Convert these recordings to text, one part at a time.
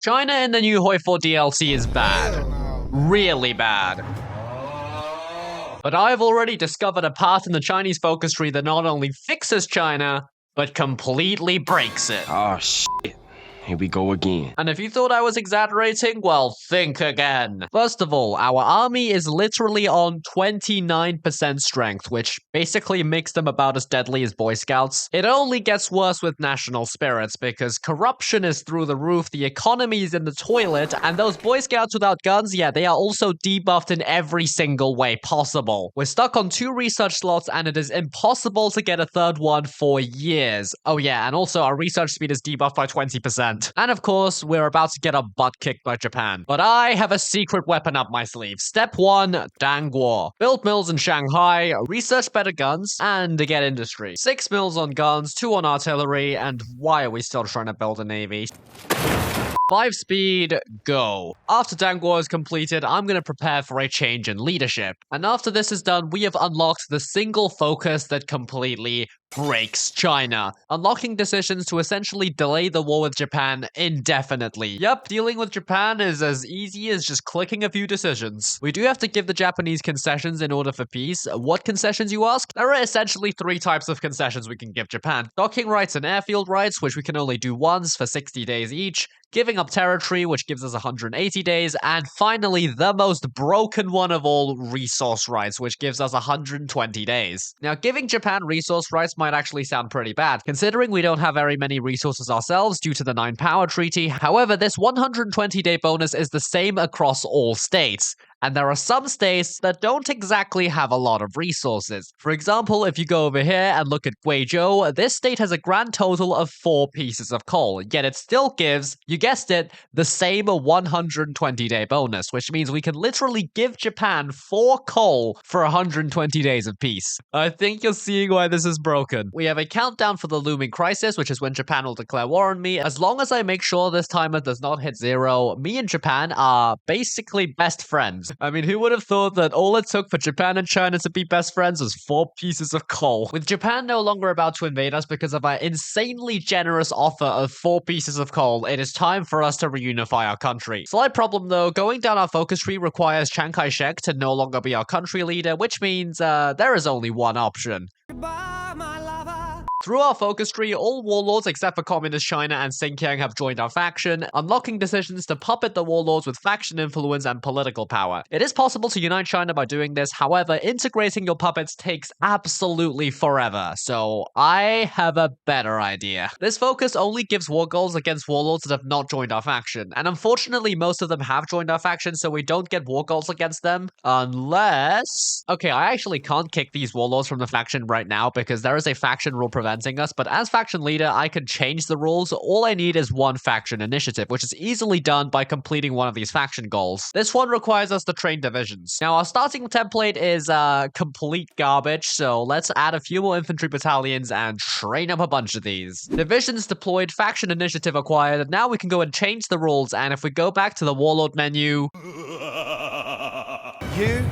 China in the new Hoi4 DLC is bad. Really bad. But I've already discovered a path in the Chinese focus tree that not only fixes China, but completely breaks it. Oh, shit. Here we go again. And if you thought I was exaggerating, well, think again. First of all, our army is literally on 29% strength, which basically makes them about as deadly as Boy Scouts. It only gets worse with national spirits because corruption is through the roof, the economy is in the toilet, and those Boy Scouts without guns, yeah, they are also debuffed in every single way possible. We're stuck on 2 research slots and it is impossible to get a third one for years. Oh yeah, and also our research speed is debuffed by 20%. And of course, we're about to get our butt kicked by Japan. But I have a secret weapon up my sleeve. Step 1, Dangguo. Build mills in Shanghai, research better guns, and get industry. 6 mills on guns, 2 on artillery, and why are we still trying to build a navy? 5 speed, go. After Dangguo is completed, I'm going to prepare for a change in leadership. And after this is done, we have unlocked the single focus that completely breaks China, unlocking decisions to essentially delay the war with Japan indefinitely. Yep, dealing with Japan is as easy as just clicking a few decisions. We do have to give the Japanese concessions in order for peace. What concessions, you ask? There are essentially 3 types of concessions we can give Japan. Docking rights and airfield rights, which we can only do once for 60 days each. Giving up territory, which gives us 180 days. And finally, the most broken one of all, resource rights, which gives us 120 days. Now, giving Japan resource rights might actually sound pretty bad, considering we don't have very many resources ourselves due to the 9 Power Treaty. However, this 120-day bonus is the same across all states. And there are some states that don't exactly have a lot of resources. For example, if you go over here and look at Guizhou, this state has a grand total of 4 pieces of coal, yet it still gives, you guessed it, the same 120-day bonus, which means we can literally give Japan 4 coal for 120 days of peace. I think you're seeing why this is broken. We have a countdown for the looming crisis, which is when Japan will declare war on me. As long as I make sure this timer does not hit 0, me and Japan are basically best friends. I mean, who would have thought that all it took for Japan and China to be best friends was 4 pieces of coal? With Japan no longer about to invade us because of our insanely generous offer of 4 pieces of coal, it is time for us to reunify our country. Slight problem though, going down our focus tree requires Chiang Kai-shek to no longer be our country leader, which means there is only one option. Goodbye, my lover. Through our focus tree, all warlords except for Communist China and Xinjiang have joined our faction, unlocking decisions to puppet the warlords with faction influence and political power. It is possible to unite China by doing this, however, integrating your puppets takes absolutely forever, so I have a better idea. This focus only gives war goals against warlords that have not joined our faction, and unfortunately most of them have joined our faction, so we don't get war goals against them, unless... Okay, I actually can't kick these warlords from the faction right now because there is a faction rule preventing us, but as faction leader, I can change the rules. All I need is 1 faction initiative, which is easily done by completing one of these faction goals. This one requires us to train divisions. Now, our starting template is complete garbage, so let's add a few more infantry battalions and train up a bunch of these. Divisions deployed, faction initiative acquired, and now we can go and change the rules, and if we go back to the warlord menu... You.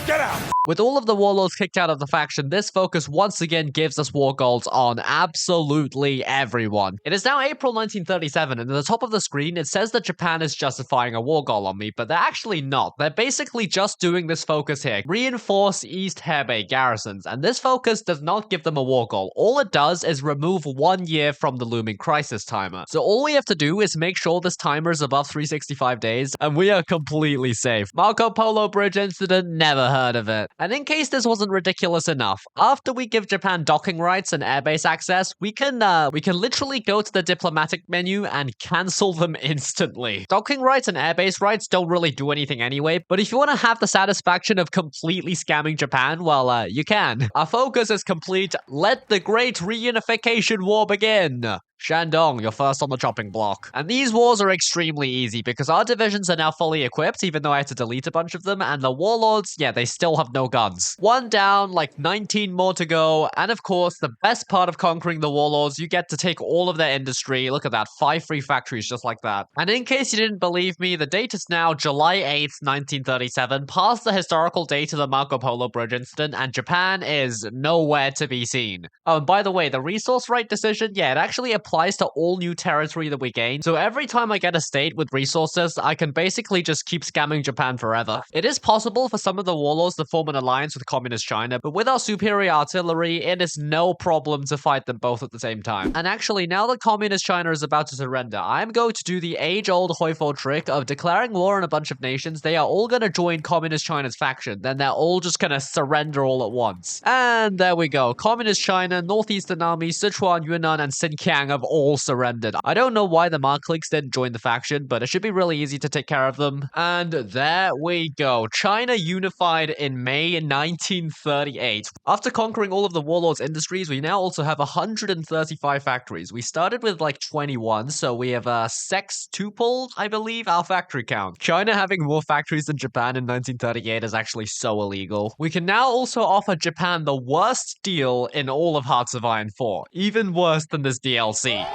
Get out! With all of the warlords kicked out of the faction, this focus once again gives us war goals on absolutely everyone. It is now April 1937, and at the top of the screen, it says that Japan is justifying a war goal on me, but they're actually not. They're basically just doing this focus here. Reinforce East Hebei garrisons, and this focus does not give them a war goal. All it does is remove 1 year from the looming crisis timer. So all we have to do is make sure this timer is above 365 days, and we are completely safe. Marco Polo Bridge incident, never heard of it. And in case this wasn't ridiculous enough, after we give Japan docking rights and airbase access, we can literally go to the diplomatic menu and cancel them instantly. Docking rights and airbase rights don't really do anything anyway, but if you want to have the satisfaction of completely scamming Japan, well, you can. Our focus is complete. Let the great reunification war begin. Shandong, you're first on the chopping block. And these wars are extremely easy because our divisions are now fully equipped, even though I had to delete a bunch of them, and the warlords, yeah, they still have no guns. 1 down, like 19 more to go, and of course, the best part of conquering the warlords, you get to take all of their industry. Look at that, 5 free factories just like that. And in case you didn't believe me, the date is now July 8th, 1937, past the historical date of the Marco Polo Bridge incident, and Japan is nowhere to be seen. Oh, and by the way, the resource right decision, yeah, it actually applies to all new territory that we gain. So every time I get a state with resources, I can basically just keep scamming Japan forever. It is possible for some of the warlords to form an alliance with Communist China, but with our superior artillery, it is no problem to fight them both at the same time. And actually, now that Communist China is about to surrender, I'm going to do the age-old Hoi4 trick of declaring war on a bunch of nations. They are all going to join Communist China's faction. Then they're all just going to surrender all at once. And there we go. Communist China, Northeastern Army, Sichuan, Yunnan, and Xinjiang have all surrendered. I don't know why the Ma cliques didn't join the faction, but it should be really easy to take care of them. And there we go. China unified in May 1938. After conquering all of the warlords' industries, we now also have 135 factories. We started with like 21, so we have sextupled, I believe, our factory count. China having more factories than Japan in 1938 is actually so illegal. We can now also offer Japan the worst deal in all of Hearts of Iron 4, even worse than this DLC.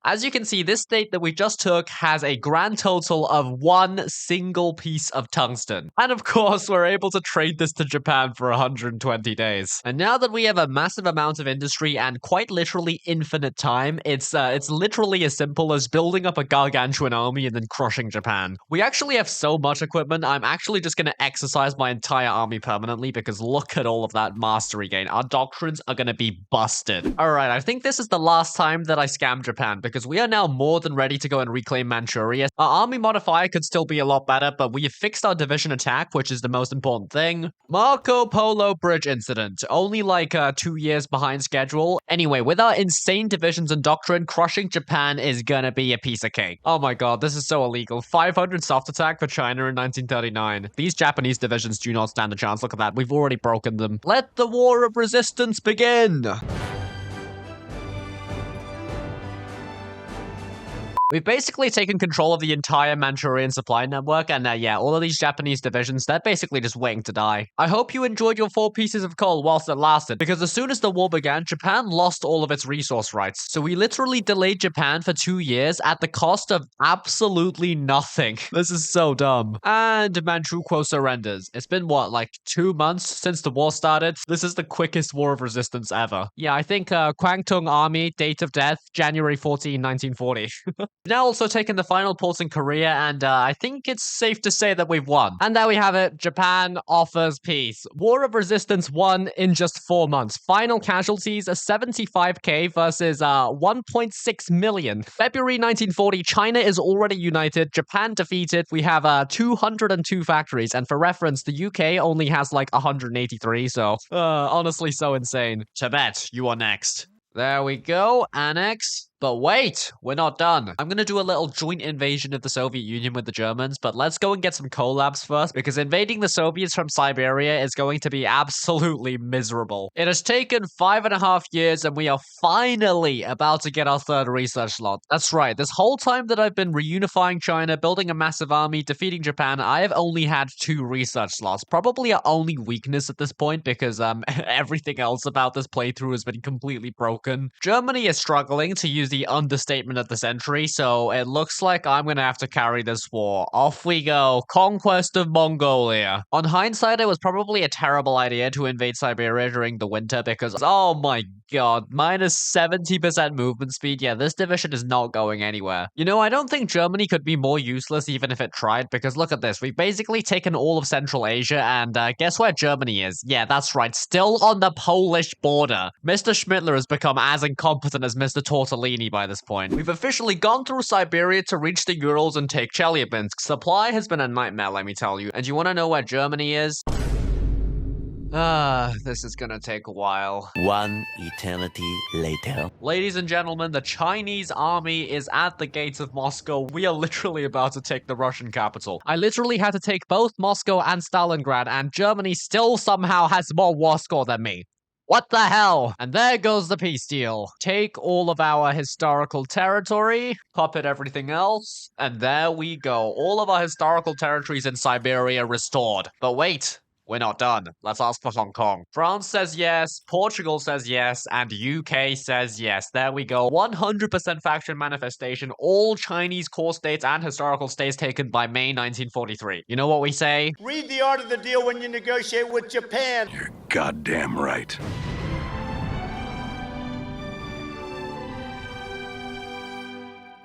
As you can see, this state that we just took has a grand total of one single piece of tungsten. And of course, we're able to trade this to Japan for 120 days. And now that we have a massive amount of industry and quite literally infinite time, it's literally as simple as building up a gargantuan army and then crushing Japan. We actually have so much equipment, I'm actually just going to exercise my entire army permanently because look at all of that mastery gain. Our doctrines are going to be busted. Alright, I think this is the last time that I scam Japan because we are now more than ready to go and reclaim Manchuria. Our army modifier could still be a lot better, but we have fixed our division attack, which is the most important thing. Marco Polo Bridge incident. Only like 2 years behind schedule. Anyway, with our insane divisions and doctrine, crushing Japan is gonna be a piece of cake. Oh my god, this is so illegal. 500 soft attack for China in 1939. These Japanese divisions do not stand a chance. Look at that. We've already broken them. Let the war of resistance begin! We've basically taken control of the entire Manchurian supply network, and yeah, all of these Japanese divisions, they're basically just waiting to die. I hope you enjoyed your 4 pieces of coal whilst it lasted, because as soon as the war began, Japan lost all of its resource rights. So we literally delayed Japan for 2 years at the cost of absolutely nothing. This is so dumb. And Manchukuo surrenders. It's been, what, like 2 months since the war started? This is the quickest war of resistance ever. Yeah, I think Kwangtung Army, date of death, January 14, 1940. Now also taken the final ports in Korea, and I think it's safe to say that we've won. And there we have it. Japan offers peace. War of Resistance won in just 4 months. Final casualties, 75k versus 1.6 million. February 1940, China is already united. Japan defeated. We have 202 factories, and for reference, the UK only has like 183, so honestly so insane. Tibet, you are next. There we go. Annex. But wait, we're not done. I'm gonna do a little joint invasion of the Soviet Union with the Germans, but let's go and get some collabs first, because invading the Soviets from Siberia is going to be absolutely miserable. It has taken 5.5 years, and we are finally about to get our 3rd research slot. That's right, this whole time that I've been reunifying China, building a massive army, defeating Japan, I have only had 2 research slots. Probably our only weakness at this point, because everything else about this playthrough has been completely broken. Germany is struggling, to use the understatement of the century, so it looks like I'm gonna have to carry this war. Off we go. Conquest of Mongolia. On hindsight, it was probably a terrible idea to invade Siberia during the winter because, oh my god, minus 70% movement speed. Yeah, this division is not going anywhere. You know, I don't think Germany could be more useless even if it tried, because look at this. We've basically taken all of Central Asia, and guess where Germany is? Yeah, that's right. Still on the Polish border. Mr. Schmittler has become as incompetent as Mr. Tortellini by this point. We've officially gone through Siberia to reach the Urals and take Chelyabinsk. Supply has been a nightmare, let me tell you. And you want to know where Germany is? This is gonna take a while. One eternity later. Ladies and gentlemen, the Chinese army is at the gates of Moscow. We are literally about to take the Russian capital. I literally had to take both Moscow and Stalingrad, and Germany still somehow has more war score than me. What the hell? And there goes the peace deal. Take all of our historical territory, puppet everything else, and there we go. All of our historical territories in Siberia restored. But wait, we're not done. Let's ask for Hong Kong. France says yes, Portugal says yes, and UK says yes. There we go. 100% faction manifestation. All Chinese core states and historical states taken by May 1943. You know what we say? Read the art of the deal when you negotiate with Japan. You're goddamn right.